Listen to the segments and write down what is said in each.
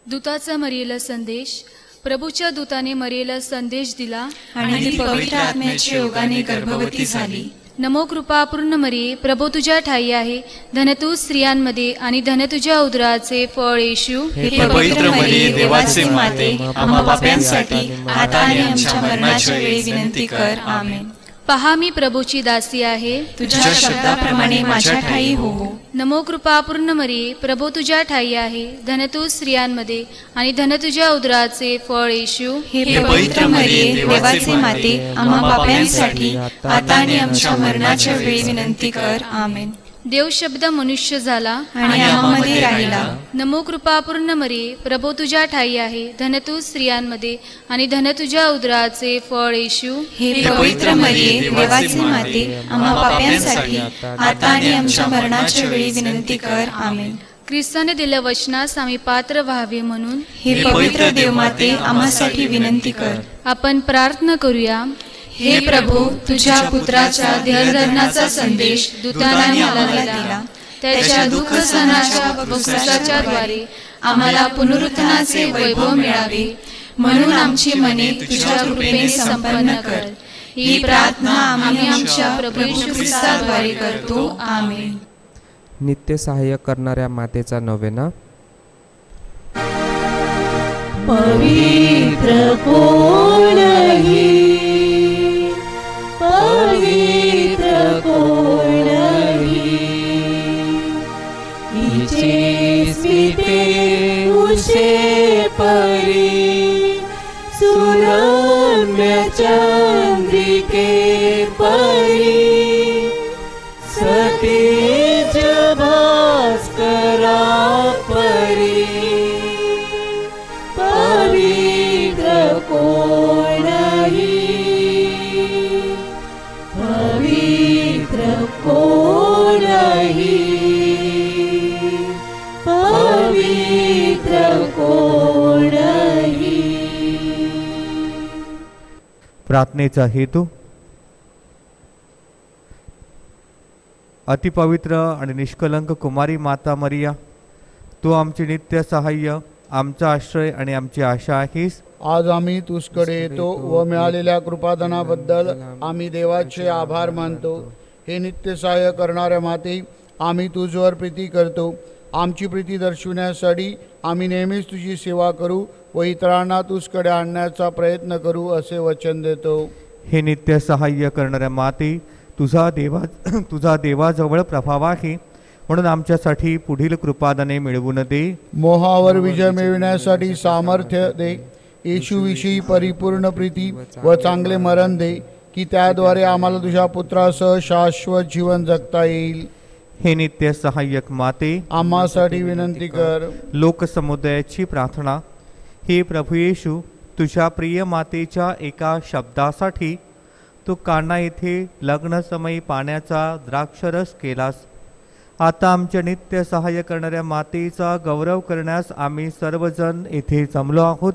दूताचा मरियेला संदेश. प्रभूच्या दूताने मरियेला संदेश दिला आणि ती पवित्र आत्म्याच्या योगाने गर्भवती झाली. नमो कृपा पूर्ण मरिये, प्रभू तुझ्या ठाई आहे. धन तू स्त्रियांमध्ये आणि धन तुझ्या उदराचे फळ येशू. हे पवित्र मरिये, देवाचे माते, आम्हा पाप्यांसाठी आता आणि आमच्या मरणाच्या वेळी विनंती कर. आमेन. पहा मी प्रभूची दासी आहे, तुझ्या शब्दाप्रमाणे माझ्या ठाई हो. नमो कृपा पूर्ण मरिये, प्रभू तुझ्या ठाई आहे. धन तू स्त्रियांमध्ये आणि धन तुझ्या उदराचे फळ येशू. हे पवित्र मरिये, देवाचे माते, आम्हा पाप्यांसाठी आता आणि आमच्या मरणाच्या वेळी विनंती कर. आमेन. देव शब्द मनुष्य झाला आणि आम्हामध्ये राहिला. नमो कृपा पूर्ण मरिये, प्रभू तुझ्या ठाई आहे. धन तू स्त्रियांमध्ये आणि धन तुझ्या उदराचे फळ येशू. हे पवित्र मरिये, देवाचे माते, आम्हा पाप्यांसाठी आता आणि आमच्या मरणाच्या वेळी विनंती कर. आमेन. ख्रिस्ताने दिल्या वचनास आम्ही पात्र व्हावे म्हणून हे पवित्र देवमाते, आम्हासाठी विनंती कर. आपण प्रार्थना करूया. हे प्रभू, तुझ्या पुत्राच्या देहधर्माचा संदेश दूताने आम्हाला दिला. त्याच्या दुःख सहनाच्या बक्षिसाच्या द्वारे आम्हाला पुनरुत्थानाचे वैभव मिळावे, म्हणून आमची मने तुझ्या कृपेने संपन्न कर. ही प्रार्थना आम्ही आमच्या प्रभू येशू ख्रिस्ताद्वारे करतो. आमेन. नित्य सहाय्य करणाऱ्या मातेचा नवेना. पवित्र कोणही, पवित्र कोणही, इचे स्मिते उषे परी, सुरम्य चंद्रिके परी, सतेज भास्करा परी, पवित्र कोणही, पवित्र कोणही, पवित्र कोणही. प्रार्थनेचा हेतू. अतिपवित्र आणि निष्कलंक कुमारी माता मरिया, तू आमचे नित्य सहाय्य, आमचा आश्रय आणि आमची आशा आहेस. आज आम्ही तुझकडे येतो व मिळालेल्या कृपादानाबद्दल आम्ही देवाचे आभार मानतो. हे नित्य सहाय्य करणाऱ्या माते, आम्ही तुझवर प्रीती करतो. आमची प्रीती दर्शविण्यासाठी आम्ही नेहमीच तुझी सेवा करू व इतरांना तुझकडे आणण्याचा प्रयत्न करू असे वचन देतो. हे नित्य सहाय्य करणाऱ्या माते, तुझा देवाजवळ प्रभाव आहे, म्हणून आमच्यासाठी पुढील कृपादाने मिळवून दे. मोहावर विजय मिळविण्यासाठी सामर्थ्य दे. येशूविषयी परिपूर्ण प्रीती व चांगले मरण दे, की त्याद्वारे आम्हाला तुझ्या पुत्रासह शाश्वत जीवन जगता येईल. हे नित्य सहाय्यक माते, आम्हासाठी विनंती कर. लोकसमुदायाची प्रार्थना. हे प्रभू येशू, तुझ्या प्रिय मातेच्या एका शब्दासाठी तू काना येथे लग्नसमयी पाण्याचा द्राक्षरस केलास. आता आमच्या नित्य सहाय्य करणाऱ्या मातेचा गौरव करण्यास आम्ही सर्वजण येथे जमलो आहोत.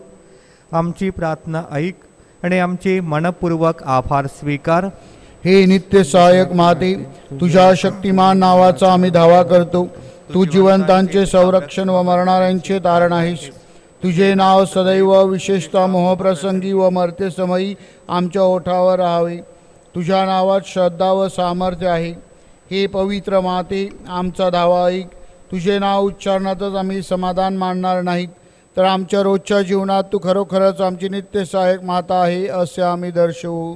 आमची प्रार्थना ऐक आणि आमचे मनपूर्वक आभार स्वीकार. हे नित्य सहायक माते, तुझ्या शक्तिमान नावाचा आम्ही धावा करतो. तू जिवंतांचे संरक्षण व मरणाऱ्यांचे तारण आहेस. तुझे नाव सदैव विशेषतः मोहप्रसंगी व मर्त्यसमयी आमच्या ओठावर राहावे. तुझ्या नावात श्रद्धा व सामर्थ्य आहे. हे पवित्र माते, आमचा धावा ऐक. तुझे नाव उच्चारणातच आम्ही समाधान मानणार नाहीत, तर आमच्या रोजच्या जीवनात तू खरोखरच आमची नित्य सहायक माता आहे असे आम्ही दर्शवू.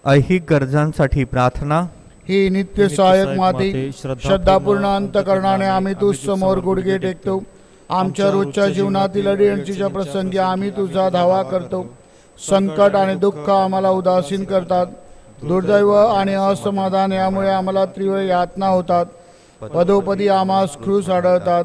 ऐहिक गरजांसाठी प्रार्थना. ही नित्य सहायक माते, श्रद्धापूर्ण अंतकरणाने आम्ही तुझ समोर गुडघे टेकतो. आमच्या रोजच्या जीवनातील अडीअडचणीच्या प्रसंगी आम्ही तुझा धावा करतो. संकट आणि दुःख आम्हाला उदासीन करतात. दुर्दैव आणि असमाधान यामुळे आम्हाला तीव्र यातना होतात. पदोपदी आम्हास क्रूस आढळतात.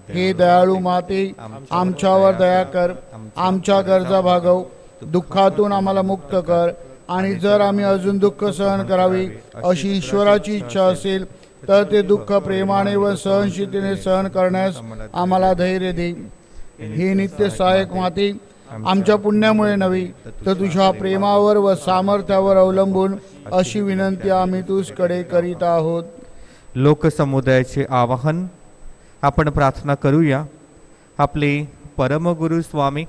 हे दयाळू माते, आमच्यावर दया कर. आमच्या गरजा भागव. दुःखातून आम्हाला मुक्त कर. आणि जर आम्ही अजून दुःख सहन करावे अशी ईश्वराची इच्छा असेल तर ते दुःख प्रेमाने व सहनशीलतेने सहन करण्यास आम्हाला धैर्य दे. हे नित्य सहायक माते, आमच्या पुण्यामुळे नव्हे तर तुझ्या प्रेमावर व सामर्थ्यावर अवलंबून अशी विनंती आम्ही तुझकडे करीत आहोत. लोकसमुदायाचे आवाहन. आपण प्रार्थना करूया. आपले परमगुरु स्वामी,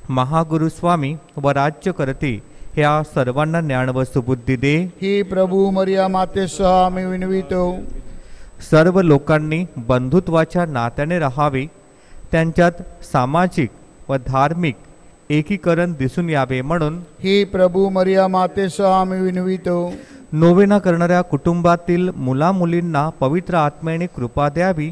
महागुरु स्वामी व राज्य करते ह्या सर्वांना ज्ञान व सुबुद्धी दे. हे प्रभू मरिया मातेसह आम्ही विनवितो. सर्व लोकांनी बंधुत्वाच्या नात्याने राहावे, त्यांच्यात सामाजिक व धार्मिक एकीकरण दिसून यावे म्हणून हे प्रभू मरिया मातेसह आम्ही विनवितो. नोवेना करणाऱ्या कुटुंबातील मुलामुलींना पवित्र आत्म्याने कृपा द्यावी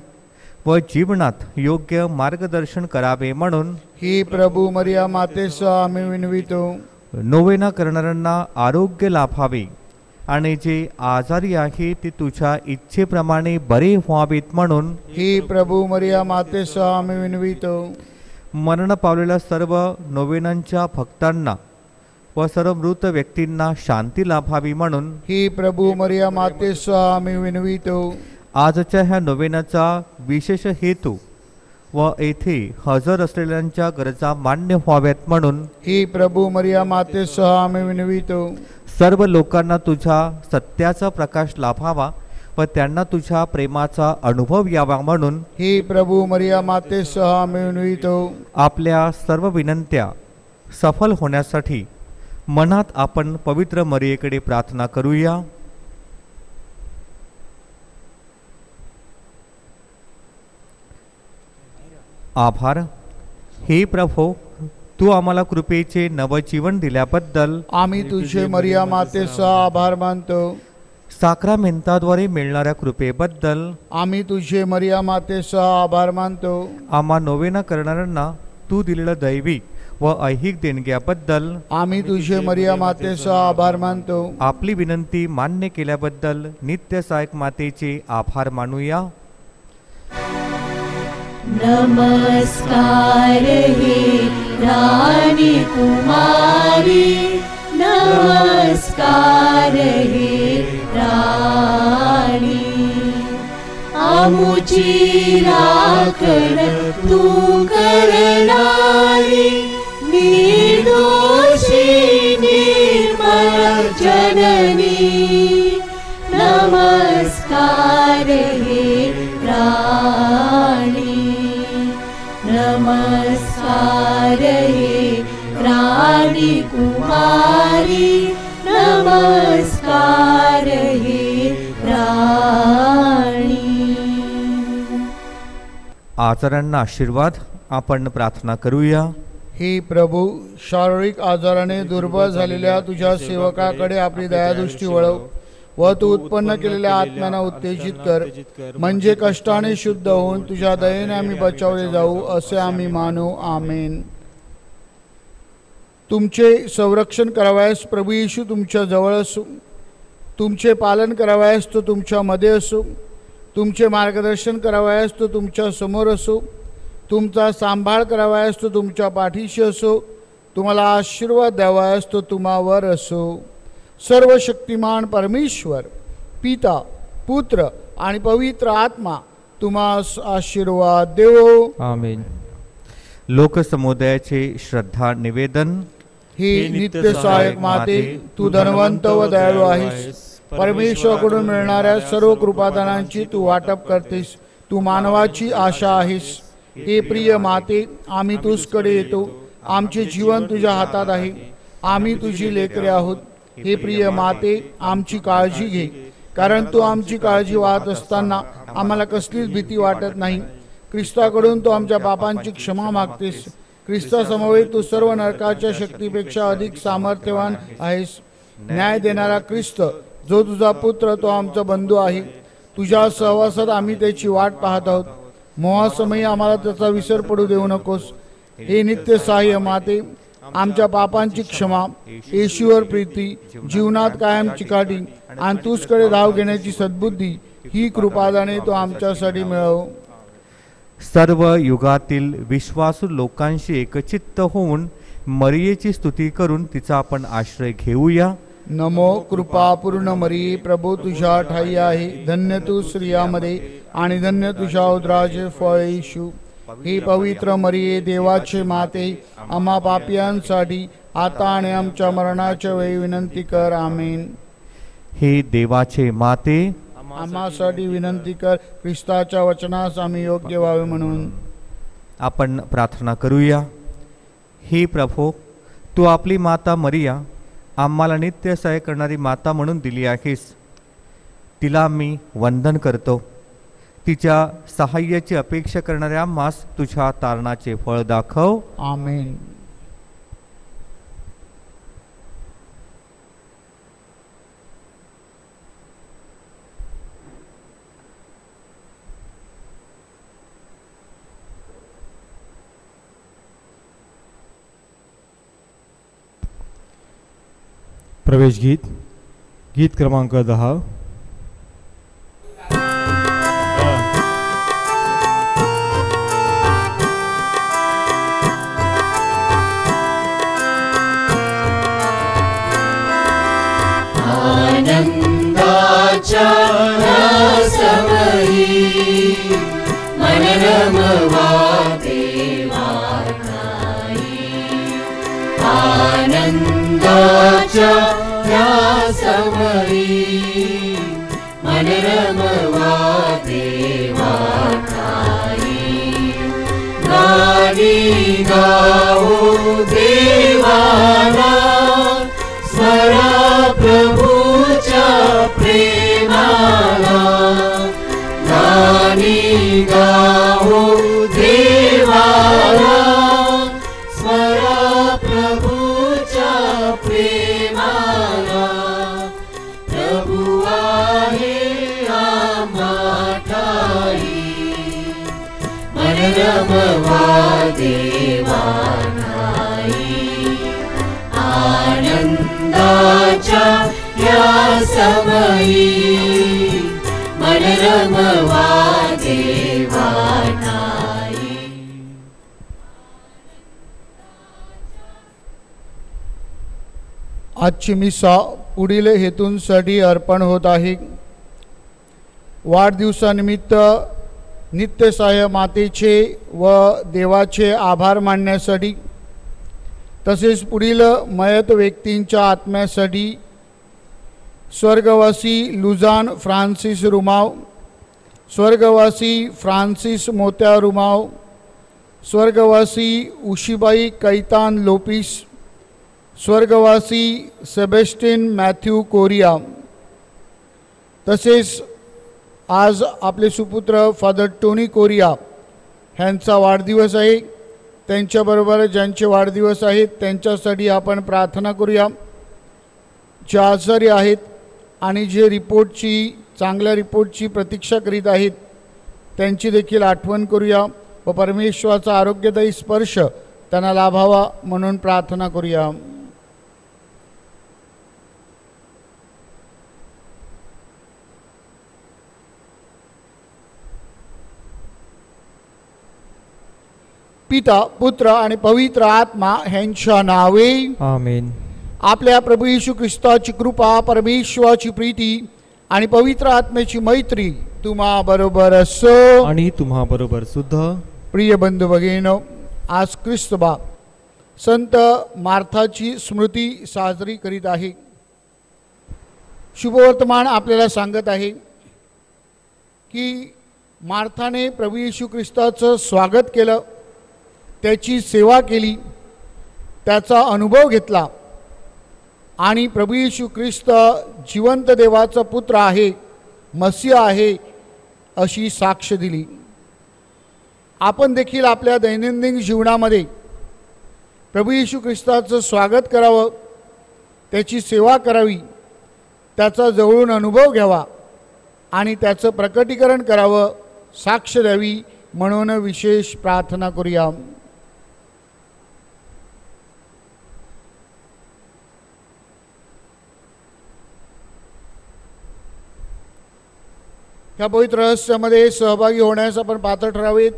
व जीवनात योग्य मार्गदर्शन करावे म्हणून हे प्रभू मरिया मातेसह आम्ही विनवितो. नोवेना करणाऱ्यांना आरोग्य लाभावे आणि जे आजारी आहे ते तुझ्या इच्छेप्रमाणे बरे व्हावेत म्हणून हे प्रभू मरिया मातेसह आम्ही विनवितो. मरण पावलेल्या सर्व नोवेनांच्या भक्तांना व सर्व मृत व्यक्तींना शांती लाभावी म्हणून हे प्रभू मरिया मातेसह आम्ही विनवितो. आजच्या ह्या नोवेनाचा विशेष हेतू व येथे हजर असलेल्यांच्या गरजा मान्य व्हाव्यात म्हणून हे प्रभू मरिया मातेसह आम्ही विनवितो. सर्व लोकांना तुझ्या सत्याचा प्रकाश लाभावा व त्यांना तुझ्या प्रेमाचा अनुभव यावा म्हणून हे प्रभू मरिया मातेसह आम्ही विनवितो. आपल्या सर्व विनंत्या सफल होण्यासाठी मनात आपण पवित्र मरियेकडे प्रार्थना करूया. आभार. हे प्रभो, तू आम्हाला कृपेचे नवजीवन दिल्याबद्दल आम्ही तुझे मरिया मातेसह आभार मानतो. साक्रामेंताद्वारे मिळणाऱ्या कृपेबद्दल आम्ही तुझे मरिया मातेसह आभार मानतो. आम्हा नोवेना करणाऱ्यांना तू दिलेलं दैवी व ऐहिक देणग्याबद्दल आम्ही तुझे मरिया मातेसह आभार मानतो. आपली विनंती मान्य केल्याबद्दल नित्य सहायक मातेचे आभार मानूया. नमस्कार हे राणी कुमारी, नमस्कार हे राणी. आमुची राखण तू करणारी, निर्दोषी निर्मळ जननी. नमस्कार हे राणी, नमस्कार हे राणी कुमारी, नमस्कार हे राणी. आचार्यांना आशीर्वाद. आपण प्रार्थना करूया. हे प्रभू, शारीरिक आजाराने दुर्बळ झालेल्या तुझ्या सेवकाकडे आपली दयादृष्टी वळव व तू उत्पन्न केलेल्या आत्म्यांना उत्तेजित कर, म्हणजे कष्टाने शुद्ध होऊन तुझ्या दयेने आम्ही बचावले जाऊ, असे आम्ही मानू. आमेन. तुमचे संरक्षण करावयास प्रभू येशू तुमच्या जवळ असो, तुमचे पालन करावयास तो तुमच्या मध्ये असो, तुमचे मार्गदर्शन करावयास तो तुमच्या समोर असो, तुमचा सांभाळ करावयास तो तुमच्या पाठीशी असो, तुम्हाला आशीर्वाद द्यावयास तो तुम्हावर असो. सर्व शक्तिमान परमेश्वर पिता, पुत्र आणि पवित्र आत्मा तुम्हास आशीर्वाद देवो. आमेन. लोकसमुदायाचे श्रद्धा निवेदन. हे नित्य सहायक माते, तू धनवंत व दयाळू आहेस. परमेश्वराकडून मिळणाऱ्या सर्व कृपादानांची तू वाटप करतेस. तू मानवाची आशा आहेस. हे प्रिय माते, आम्ही तुझकडे येतो. आमचे जीवन तुझ्या हातात आहे. आम्ही तुझी लेकरे आहोत. हे प्रिय माते, आमची काळजी घे, कारण तू आमची काळजी वाहत असताना आम्हाला कसलीच भीती वाटत नाही. ख्रिस्ताकडून तू आमच्या पापांची क्षमा मागतेस. ख्रिस्तासमवेत तू सर्व नरकाच्या शक्तीपेक्षा अधिक सामर्थ्यवान आहेस. न्याय देणारा ख्रिस्त, जो तुझा पुत्र, तो आमचा बंधू आहे. तुझ्या सहवासात आम्ही त्याची वाट पाहत आहोत. मोहासमयी आम्हाला त्याचा विसर पडू देऊ नकोस. हे नित्य सहाय्य माते, आमच्या पापांची क्षमा, येशूवर प्रीती, जीवनात कायम चिकाटी आणि तुझकडे धाव घेण्याची सद्बुद्धी, ही कृपादाने तो आमच्यासाठी मिळव. सर्व युगातील विश्वासू लोकांशी एकचित्त होऊन मरियेची स्तुती करून तिचा आपण आश्रय घेऊया. नमो कृपापूर्ण मरिये, प्रभू तुझ्या ठाई आहे. धन्य तू स्त्रियामध्ये आणि धन्य तुझ्या उदराचे फळ येशू. ही पवित्र मरिये, देवाचे माते, आम्हा पापियांसाठी आता आणि आमच्या मरणाच्या वेळी विनंती कर. आमेन. हे देवाचे माते, आम्हासाठी विनंती कर. ख्रिस्ताच्या वचनास आम्ही योग्य व्हावे म्हणून. आपण प्रार्थना करूया. हे प्रभो, तू आपली माता मरिया आम्हाला नित्य सहाय्य करणारी माता म्हणून दिली आहेस. तिला मी वंदन करतो. तिच्या सहाय्याची अपेक्षा करणाऱ्या आम्हास तुझ्या तारणाचे फळ दाखव. आमेन. प्रवेश गीत, गीत क्रमांक 10. आनंदाच्या समयी मन रमवा देवा ठाई. आनंदाच्या समयी मन रमवा देवा ठाई. गाणी गाओ देवाला, स्मरा प्रभूच्या प्रेमाला. गाणी गाओ देवाला, स्मरा प्रभूच्या प्रेमाला. प्रभु आहे आम्हा ठाई, मन रमवा देवा ठाई. आनंदाच्या या समयी मन रमवा देवा ठाई. आजची मिसा पुढील हेतूंसाठी अर्पण होत आहे. वाढदिवसानिमित्त नित्यसहाय्य मातेचे व देवाचे आभार मानण्यासाठी, तसेच पुढील मयत व्यक्तींच्या आत्म्यासाठी स्वर्गवासी लुजान फ्रान्सिस रुमाव, स्वर्गवासी फ्रान्सिस मोत्या रुमाव, स्वर्गवासी उशीबाई कैतान लोपिस, स्वर्गवासी सेबेस्टिन मॅथ्यू कोरिया, तसेच आज आपले सुपुत्र फादर टोनी कोरिया ह्यांचा वाढदिवस आहे. त्यांच्याबरोबर ज्यांचे वाढदिवस आहेत त्यांच्यासाठी आपण प्रार्थना करूया. जे आजारी आहेत आणि जे चांगल्या रिपोर्टची प्रतीक्षा करीत आहेत त्यांची देखील आठवण करूया व परमेश्वराचा आरोग्यदायी स्पर्श त्यांना लाभावा म्हणून प्रार्थना करूया. पिता, पुत्र आणि पवित्र आत्मा ह्यांच्या नावे आमेन. आपल्या प्रभू येशू ख्रिस्ताची कृपा, परमेश्वराची प्रीती आणि पवित्र आत्म्याची मैत्री तुम्हा बरोबर असो आणि तुम्हा बरोबर सुद्धा. प्रिय बंधू भगिनींनो, आज ख्रिस्तबा संत मार्थाची स्मृती साजरी करीत आहे. शुभवर्तमान आपल्याला सांगत आहे की मार्थाने प्रभू येशू ख्रिस्ताचं स्वागत केलं, त्याची सेवा केली, त्याचा अनुभव घेतला आणि प्रभू येशू ख्रिस्त जिवंत देवाचा पुत्र आहे, मसीहा आहे अशी साक्ष दिली. आपण देखील आपल्या दैनंदिन जीवनामध्ये प्रभू येशू ख्रिस्ताचं स्वागत करावं, त्याची सेवा करावी, त्याचा जवळून अनुभव घ्यावा आणि त्याचं प्रकटीकरण करावं, साक्ष द्यावी म्हणून विशेष प्रार्थना करूया. ह्या पवित्र रहस्यामध्ये सहभागी होण्यास आपण पात्र ठरावेत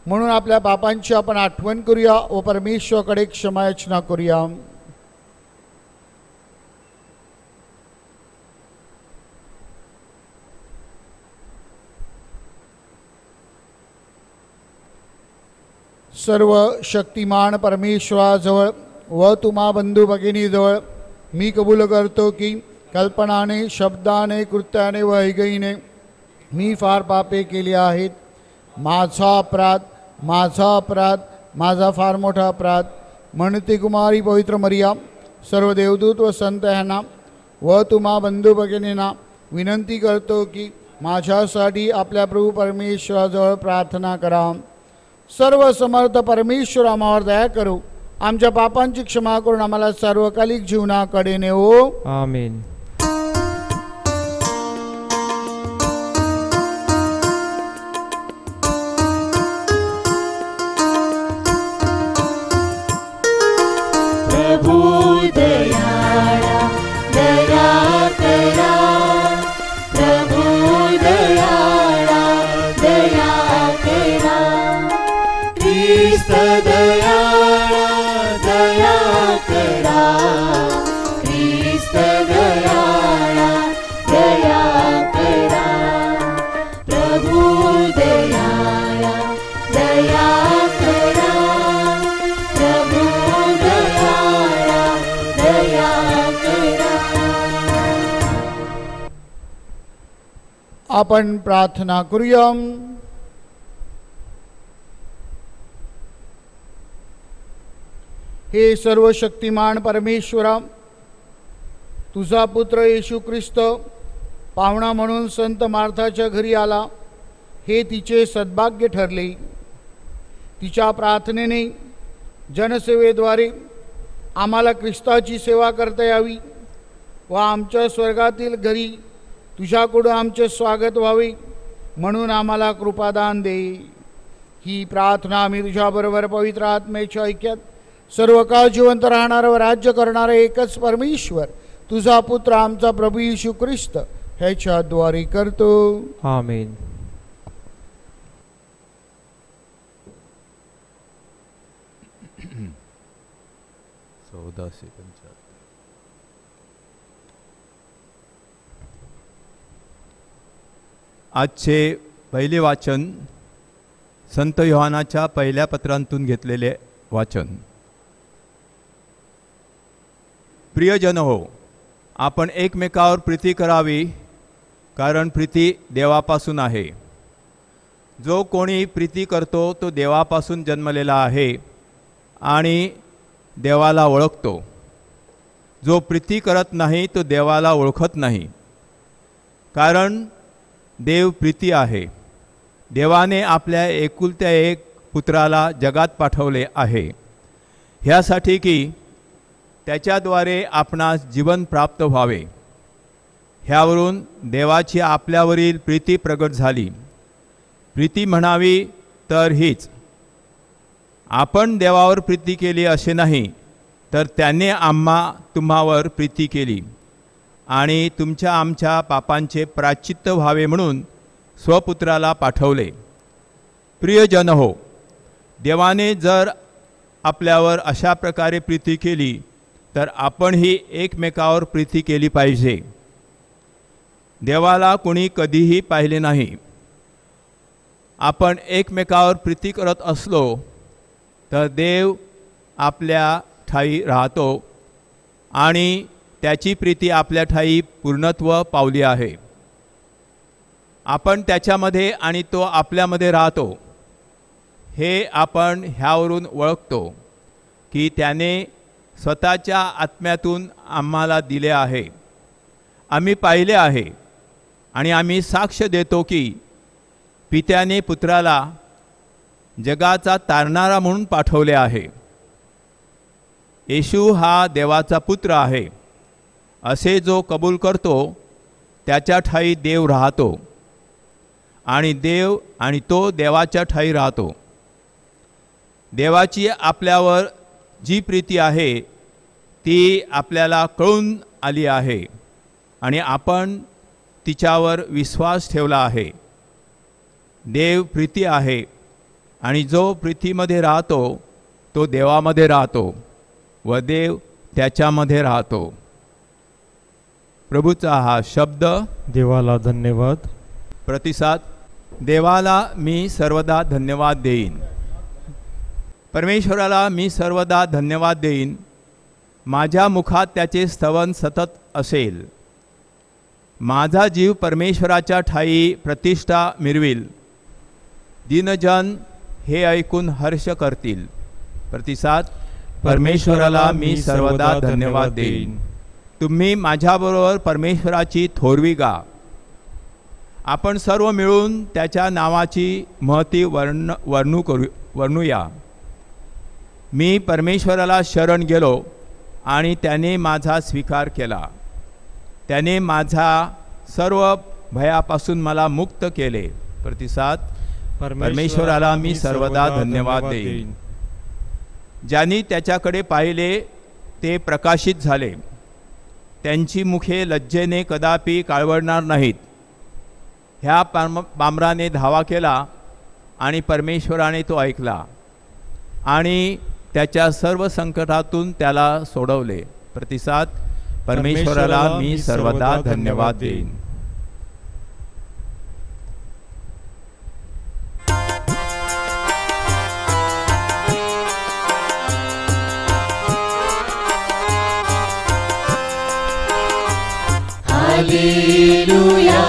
म्हणून आपल्या पापांची आपण आठवण करूया व परमेश्वराकडे क्षमायाचना करूया. सर्व शक्तिमान परमेश्वराजवळ व तुम्हा बंधू भगिनीजवळ मी कबूल करतो की कल्पनाने, शब्दाने, कृत्याने व ऐगईने मी फार पापे केली आहेत. माझा अपराध, माझा अपराध, माझा फार मोठा अपराध. म्हणते कुमारी पवित्र मरिया, सर्व देवदूत व संत यांना व तुम्हा बंधू भगिनींना विनंती करतो की माझ्यासाठी आपल्या प्रभू परमेश्वराजवळ प्रार्थना करा. सर्व समर्थ परमेश्वर आम्हावर दया करू, आमच्या पापांची क्षमा करून आम्हाला सार्वकालिक जीवनाकडे नेवो. आमेन. प्रभु दयाळा दया करा, प्रभु दयाळा दया करा. ख्रिस्त दयाळा दया करा, ख्रिस्त दयाळा दया करा. प्रभु दयाळा दया करा, प्रभु दयाळा दया करा. आपण प्रार्थना करूया. हे सर्व शक्तिमान परमेश्वरा, तुझा पुत्र येशू ख्रिस्त पाहुणा म्हणून संत मार्थाच्या घरी आला, हे तिचे सद्भाग्य ठरले. तिच्या प्रार्थनेने जनसेवेद्वारे आम्हाला ख्रिस्ताची सेवा करता यावी व आमच्या स्वर्गातील घरी तुझ्याकडून आमचे स्वागत व्हावे म्हणून आम्हाला कृपादान दे. ही प्रार्थना आम्ही तुझ्याबरोबर पवित्र आत्म्याच्या ऐक्यात सर्व काळ जिवंत राहणारा व राज्य करणारा एकच परमेश्वर तुझा पुत्र आमचा प्रभू येशू ख्रिस्त ह्याच्याद्वारे करतो. आमेन. आजचे पहिले वाचन संत योहानाच्या पहिल्या पत्रांतून घेतलेले वाचन. प्रियजन हो, आपण एकमेकावर प्रीती करावी, कारण प्रीती देवापासून आहे. जो कोणी प्रीती करतो तो देवापासून जन्मलेला आहे आणि देवाला ओळखतो. जो प्रीती करत नाही तो देवाला ओळखत नाही, कारण देव प्रीती आहे. देवाने आपल्या एकुलत्या एक पुत्राला जगात पाठवले आहे, ह्यासाठी की त्याच्याद्वारे आपणास जीवन प्राप्त व्हावे. ह्यावरून देवाची आपल्यावरील प्रीती प्रगट झाली. प्रीती म्हणावी तर हीच, आपण देवावर प्रीती केली असे नाही, तर त्याने तुम्हावर प्रीती केली आणि तुमच्या आमच्या पापांचे प्रायश्चित्त व्हावे म्हणून स्वपुत्राला पाठवले. प्रियजन हो, देवाने जर आपल्यावर अशा प्रकारे प्रीती केली तर आपणही एकमेकावर प्रीती केली पाहिजे. देवाला कोणी कधीही पाहिले नाही. आपण एकमेकावर प्रीती करत असलो तर देव आपल्या ठाई राहतो आणि त्याची प्रीती आपल्या ठाई पूर्णत्व पावली आहे. आपण त्याच्यामध्ये आणि तो आपल्यामध्ये राहतो हे आपण ह्यावरून ओळखतो की त्याने स्वतःच्या आत्म्यातून आम्हाला दिले आहे. आम्ही पाहिले आहे आणि आम्ही साक्ष देतो की पित्याने पुत्राला जगाचा तारणारा म्हणून पाठवले आहे. येशू हा देवाचा पुत्र आहे असे जो कबूल करतो त्याच्या ठाई देव राहतो आणि देव आणि तो देवाच्या ठाई राहतो. देवाची आपल्यावर जी प्रीती आहे ती आपल्याला कळून आली आहे आणि आपण तिच्यावर विश्वास ठेवला आहे. देव प्रीती आहे आणि जो प्रीतीमध्ये राहतो तो देवामध्ये राहतो व देव त्याच्यामध्ये राहतो. प्रभूचा हा शब्द. देवाला धन्यवाद. प्रतिसाद. देवाला मी सर्वदा धन्यवाद देईन. परमेश्वराला मी सर्वदा धन्यवाद देईन. माझ्या मुखात त्याचे स्तवन सतत असेल. माझा जीव परमेश्वराच्या ठाई प्रतिष्ठा मिरविल. दीनजन हे ऐकून हर्ष करतील. प्रतिसाद. परमेश्वराला मी सर्वदा धन्यवाद देईन. तुम्ही माझ्याबरोबर परमेश्वराची थोरवी गा. आपण सर्व मिळून त्याच्या नावाची महती वर्णूया. मी परमेश्वराला शरण गेलो आणि त्याने माझा स्वीकार केला. त्याने माझा सर्व भयापासून मला मुक्त केले. प्रतिसाद. परमेश्वराला मी सर्वदा धन्यवाद देईन. ज्यांनी त्याच्याकडे पाहिले ते प्रकाशित झाले. त्यांची मुखे लज्जेने कदापि काळवडणार नाहीत. ह्या बामराने धावा केला आणि परमेश्वराने तो ऐकला आणि त्याच्या सर्व संकटातून त्याला सोडवले. प्रतिसाद. परमेश्वराला मी सर्वदा धन्यवाद देईन. Alleluia,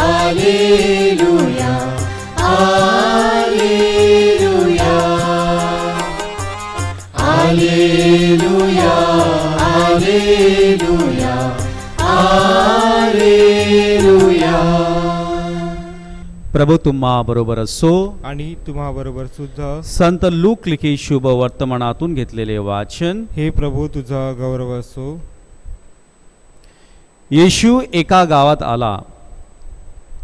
Alleluia, Alleluia, Alleluia, Alleluia, Alleluia. प्रभू तुम्हा बरोबर असो आणि तुम्हा बरोबर सुद्धा. संत लूक लिखित शुभ वर्तमानातून घेतलेले वाचन. हे प्रभू तुझा गौरव असो. येशू एका गावात आला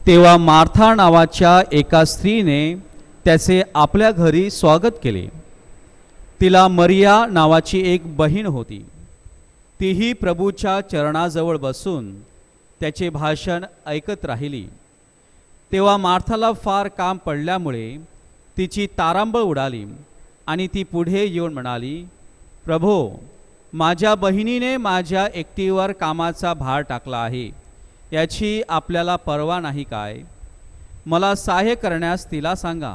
तेव्हा मार्था नावाच्या एका स्त्रीने त्याचे आपल्या घरी स्वागत केले. तिला मरिया नावाची एक बहीण होती. तीही प्रभूच्या चरणाजवळ बसून त्याचे भाषण ऐकत राहिली. तेव्हा मार्थाला फार काम पडल्यामुळे तिची तारांबळ उडाली आणि ती पुढे येऊन म्हणाली, प्रभो, माझ्या बहिणीने माझ्या एकटीवर कामाचा भार टाकला आहे. याची आपल्याला पर्वा नाही काय? मला सहाय्य करण्यास तिला सांगा.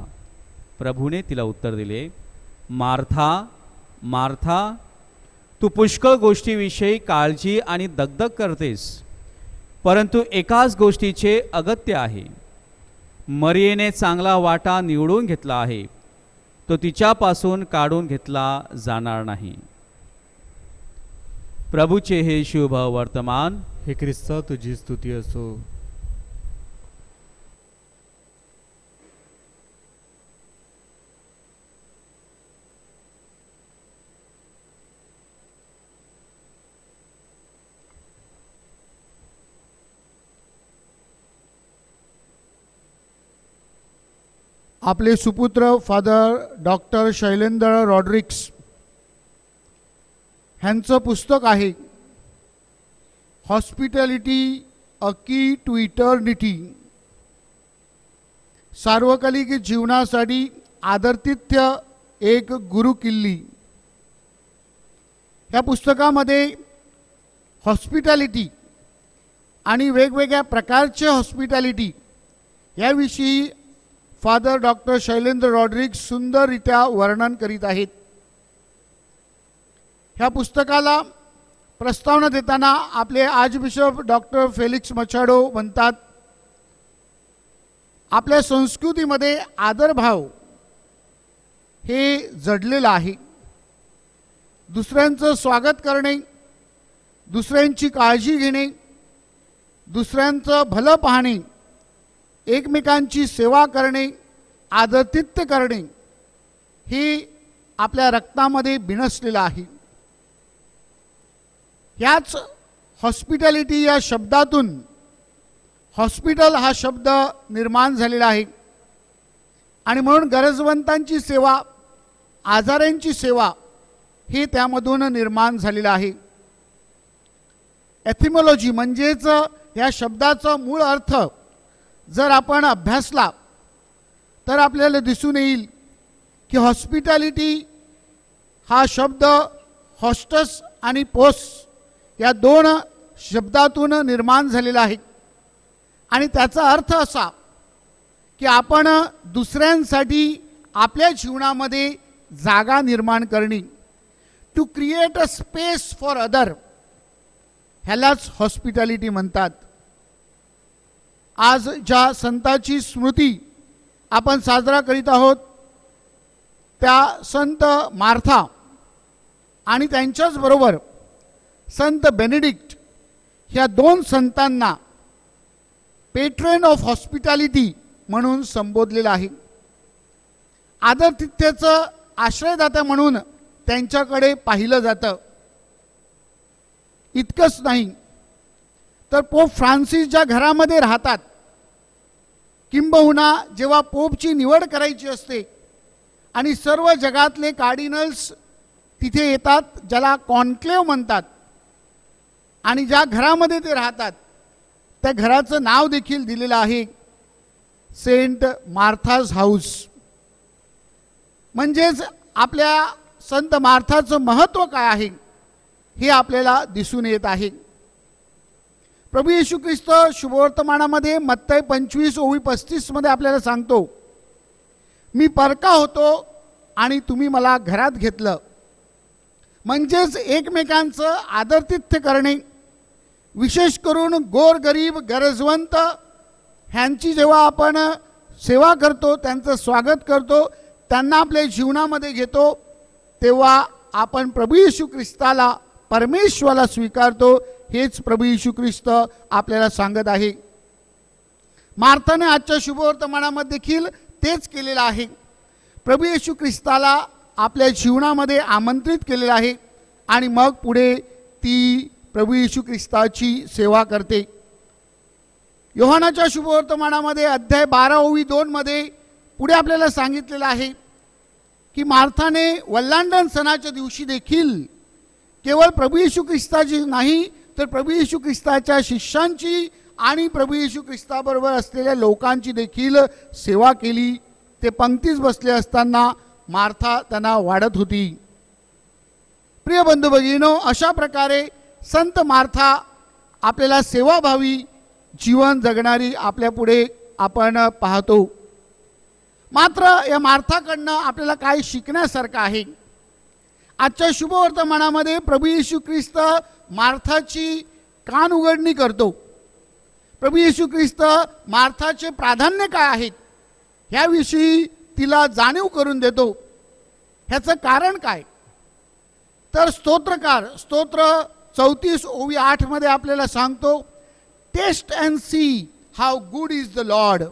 प्रभूने तिला उत्तर दिले, मार्था, मार्था, तू पुष्कळ गोष्टीविषयी काळजी आणि दगदग करतेस, परंतु एकाच गोष्टीचे अगत्य आहे. मरियेने चांगला वाटा निवडून घेतला आहे, तो तिच्यापासून काढून घेतला जाणार नाही. प्रभूचे हे शुभ वर्तमान. हे ख्रिस्ता तुझी स्तुती असो. आपले सुपुत्र फादर डॉक्टर शैलेंद्र रॉड्रिक्स ह्यांचं पुस्तक आहे हॉस्पिटॅलिटी अ की टू इटर्निटी. सार्वकालिक जीवनासाठी आदरातिथ्य एक गुरुकिल्ली. ह्या पुस्तकामध्ये हॉस्पिटॅलिटी आणि वेगवेगळ्या प्रकारचे हॉस्पिटॅलिटी याविषयी फादर डॉक्टर शैलेंद्र रॉड्रिक्स सुंदररित्या वर्णन करीत आहेत. ह्या पुस्तकाला प्रस्तावना देताना आपले आर्चबिशप डॉक्टर फेलिक्स मचाडो म्हणतात, आपल्या संस्कृतीमध्ये आदरभाव हे जडलेलं आहे. दुसऱ्यांचं स्वागत करणे, दुसऱ्यांची काळजी घेणे, दुसऱ्यांचं भलं पाहणे, एकमेकांची सेवा करणे, आदरातिथ्य करणे हे आपल्या रक्तामध्ये बिनसलेलं आहे. याच हॉस्पिटॅलिटी या शब्दातून हॉस्पिटल हा शब्द निर्माण झालेला आहे आणि म्हणून गरजवंतांची सेवा, आजारांची सेवा हे त्यामधून निर्माण झालेलं आहे. एथिमॉलॉजी म्हणजेच या शब्दाचा मूळ अर्थ जर आपण अभ्यासला तर आपल्याला दिसून येईल की हॉस्पिटॅलिटी हा शब्द हॉस्टस आणि पोस या दोन शब्दातून निर्माण झालेला आहे आणि त्याचा अर्थ असा की आपण दुसऱ्यांसाठी आपल्या जीवनामध्ये जागा निर्माण करणे, to create a space for other, ह्यालाच हॉस्पिटॅलिटी म्हणतात. आज ज्या संताची स्मृती आपण साजरा करीत आहोत त्या संत मार्था आणि त्यांच्याच बरोबर संत बेनेडिक्ट ह्या दोन संतांना पेट्रन ऑफ हॉस्पिटॅलिटी म्हणून संबोधलेलं आहे. आदरातिथ्याचं आश्रयदाता म्हणून त्यांच्याकडे पाहिलं जातं. इतकंच नाही तर पोप फ्रान्सिस ज्या घरामध्ये राहतात, किंबहुना जेव्हा पोपची निवड करायची असते आणि सर्व जगातले कार्डिनल्स तिथे येतात, ज्याला कॉन्क्लेव म्हणतात, आणि ज्या घरामध्ये ते राहतात त्या घराचं नाव देखील दिलेलं आहे सेंट मार्थाज हाऊस. म्हणजेच आपल्या संत मार्थाचं महत्त्व काय आहे हे आपल्याला दिसून येत आहे. प्रभू येशू ख्रिस्त शुभवर्तमानामध्ये मत्तई 25:35 मध्ये आपल्याला सांगतो, मी परका होतो आणि तुम्ही मला घरात घेतलं. म्हणजेच एकमेकांचं आदरातिथ्य करणे, विशेष करून गोरगरीब गरजवंत ह्यांची जेव्हा आपण सेवा करतो, त्यांचं स्वागत करतो, त्यांना आपल्या जीवनामध्ये घेतो, तेव्हा आपण प्रभू येशू ख्रिस्ताला, परमेश्वराला स्वीकारतो. हेच प्रभू येशू ख्रिस्त आपल्याला सांगत आहे. मार्थाने आजच्या शुभवर्तमानामध्ये देखील तेच केलेलं आहे. प्रभू येशू ख्रिस्ताला आपल्या जीवनामध्ये आमंत्रित केलेलं आहे आणि मग पुढे ती प्रभू येशू ख्रिस्ताची सेवा करते. योहानाच्या शुभवर्तमानामध्ये अध्याय 12:2 मध्ये पुढे आपल्याला सांगितलेलं आहे की मार्थाने वल्लांडण सणाच्या दिवशी देखील केवळ प्रभू येशू ख्रिस्ताची नाही तर प्रभू येशू ख्रिस्ताच्या शिष्यांची आणि प्रभू येशू ख्रिस्ताबरोबर असलेल्या लोकांची देखील सेवा केली. ते पंक्तीस बसले असताना मार्था त्यांना वाढत होती. प्रिय बंधू भगिनीनो, अशा प्रकारे संत मार्था आपल्याला सेवाभावी जीवन जगणारी आपल्या पुढे आपण पाहतो. मात्र या मार्थाकडनं आपल्याला काय शिकण्यासारखं आहे. आजच्या शुभवर्तमानामध्ये प्रभू येशू ख्रिस्त मार्थाची कान उघडणी करतो. प्रभू येशू ख्रिस्त मार्थाचे प्राधान्य काय आहेत ह्याविषयी तिला जाणीव करून देतो. ह्याचं कारण काय तर स्तोत्रकार स्तोत्र 34:8 मध्ये आपल्याला सांगतो, taste and see how good is the Lord.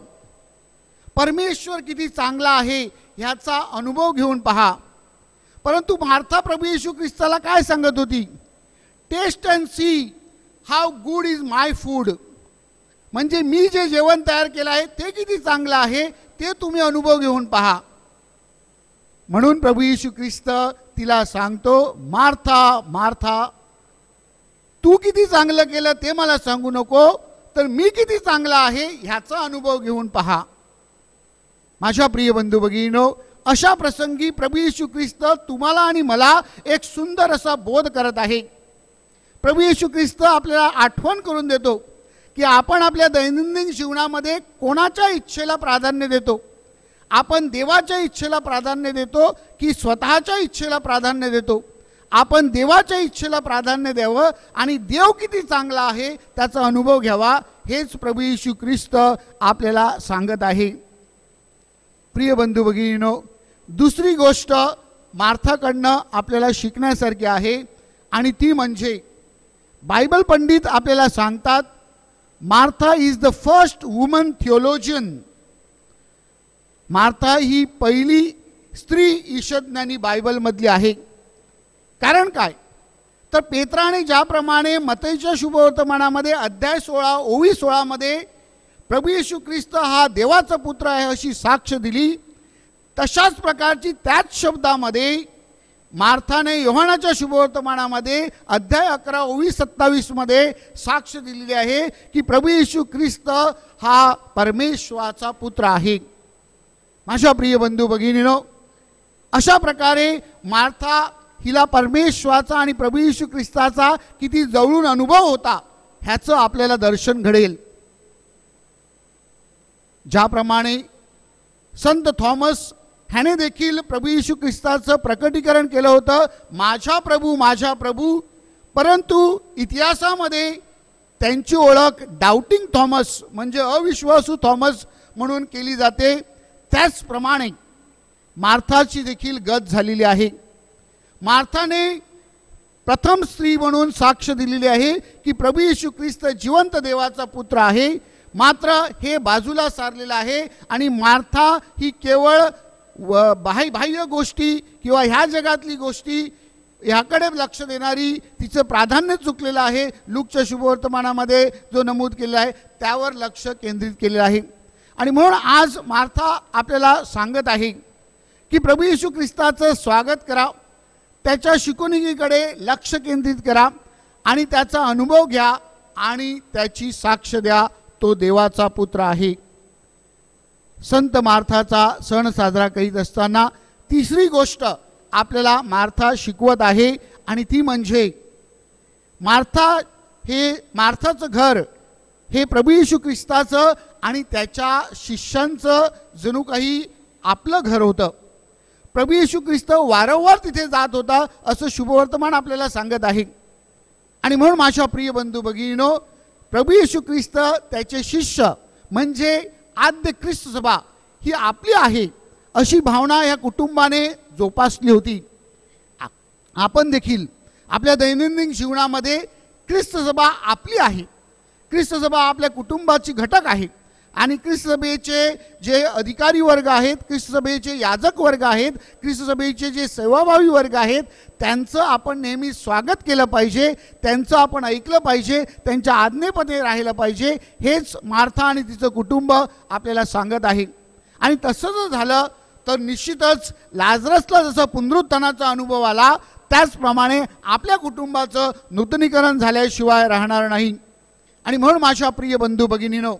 परमेश्वर किती चांगला आहे ह्याचा अनुभव घेऊन पहा. परंतु मार्था प्रभू येशू ख्रिस्ताला काय सांगत होती, taste and see how good is my food. म्हणजे मी जे जेवण तयार केलं आहे ते किती चांगलं आहे ते तुम्ही अनुभव घेऊन पहा. म्हणून प्रभू येशू ख्रिस्त तिला सांगतो, मार्था मार्था, तू किती चांगलं केलं ते मला सांगू नको, तर मी किती चांगला आहे ह्याचा अनुभव घेऊन पहा. माझ्या प्रिय बंधू भगिनीनो, अशा प्रसंगी प्रभू येशू ख्रिस्त तुम्हाला आणि मला एक सुंदर असा बोध करत आहे. प्रभू येशू ख्रिस्त आपल्याला आठवण करून देतो की आपण आपल्या दैनंदिन जीवनामध्ये कोणाच्या इच्छेला प्राधान्य देतो. आपण देवाच्या इच्छेला प्राधान्य देतो की स्वतःच्या इच्छेला प्राधान्य देतो. आपण देवाच्या इच्छेला प्राधान्य द्यावं आणि देव किती चांगला आहे त्याचा अनुभव घ्यावा, हेच प्रभू येशू ख्रिस्त आपल्याला सांगत आहे. प्रिय बंधू भगिनीनो, दुसरी गोष्ट मार्थाकडनं आपल्याला शिकण्यासारखी आहे आणि ती म्हणजे बायबल पंडित आपल्याला सांगतात, Martha is the first woman theologian. Martha ही पहिली स्त्री ईशज्ञानी बायबलमधली आहे. कारण काय तर पेत्राने ज्याप्रमाणे मत्तईच्या शुभवर्तमानामध्ये अध्याय 16:16 मध्ये प्रभू येशू ख्रिस्त हा देवाचा पुत्र आहे अशी साक्ष दिली, तशाच प्रकारची त्याच शब्दामध्ये मार्थाने योहानाच्या शुभवर्तमानामध्ये अध्याय 11:27 मध्ये साक्ष दिलेली आहे की प्रभू येशू ख्रिस्त हा परमेश्वराचा पुत्र आहे. माझ्या प्रिय बंधू भगिनीनो, अशा प्रकारे मार्था हिला परमेश्वराचा आणि प्रभू येशू ख्रिस्ताचा किती जवळून अनुभव होता ह्याचं आपल्याला दर्शन घडेल. ज्याप्रमाणे संत थॉमस ह्याने देखील प्रभू येशू ख्रिस्ताचं प्रकटीकरण केलं होतं, माझा प्रभू. परंतु इतिहासामध्ये त्यांची ओळख डाउटिंग थॉमस म्हणजे अविश्वासू थॉमस म्हणून केली जाते. त्याचप्रमाणे मार्थाची देखील गत झालेली आहे. मार्थाने प्रथम स्त्री म्हणून साक्ष दिलेली आहे की प्रभू येशू ख्रिस्त जिवंत देवाचा पुत्र आहे. मात्र हे बाजूला सारलेलं आहे आणि मार्था ही केवळ बाह्य गोष्टी किंवा ह्या जगातली गोष्टी ह्याकडे लक्ष देणारी, तिचं प्राधान्य चुकलेलं आहे. लूकच्या शुभवर्तमानामध्ये जो नमूद केलेला आहे त्यावर लक्ष केंद्रित केलेलं आहे. आणि म्हणून आज मार्था आपल्याला सांगत आहे की प्रभू येशू ख्रिस्ताचं स्वागत करा, त्याच्या शिकवणुकीकडे लक्ष केंद्रित करा आणि त्याचा अनुभव घ्या आणि त्याची साक्ष द्या. तो देवाचा पुत्र आहे. संत मार्थाचा सण साजरा करीत असताना तिसरी गोष्ट आपल्याला मार्था शिकवत आहे आणि ती म्हणजे मार्थाचं घर हे प्रभू येशू ख्रिस्ताचं आणि त्याच्या शिष्यांचं जणू काही आपलं घर होतं. प्रभू येशू ख्रिस्त वारंवार तिथे जात होता असं शुभवर्तमान आपल्याला सांगत आहे. आणि म्हणून माझ्या प्रिय बंधू भगिनीनो, प्रभू येशू ख्रिस्त त्याचे शिष्य म्हणजे आद्य ख्रिस्त सभा ही आपली आहे अशी भावना या कुटुंबाने जोपासली होती. आपण देखील आपल्या दैनंदिन जीवनामध्ये ख्रिस्त सभा आपली आहे. ख्रिस्त सभा आपल्या कुटुंबाची घटक आहे आणि ख्रिस्त सभेचे जे अधिकारी वर्ग आहेत, ख्रिस्त सभेचे याजक वर्ग आहेत, ख्रिस्त सभेचे जे सेवाभावी वर्ग आहेत त्यांचं आपण नेहमी स्वागत केलं पाहिजे, त्यांचं आपण ऐकलं पाहिजे, त्यांच्या आज्ञेपणे राहिलं पाहिजे. हेच मार्था आणि तिचं कुटुंब आपल्याला सांगत आहे. आणि तसं जर झालं तर निश्चितच लाजरसला जसं पुनरुत्थानाचा अनुभव आला त्याचप्रमाणे आपल्या कुटुंबाचं नूतनीकरण झाल्याशिवाय राहणार नाही. आणि म्हणून माझ्या प्रिय बंधू भगिनीनो,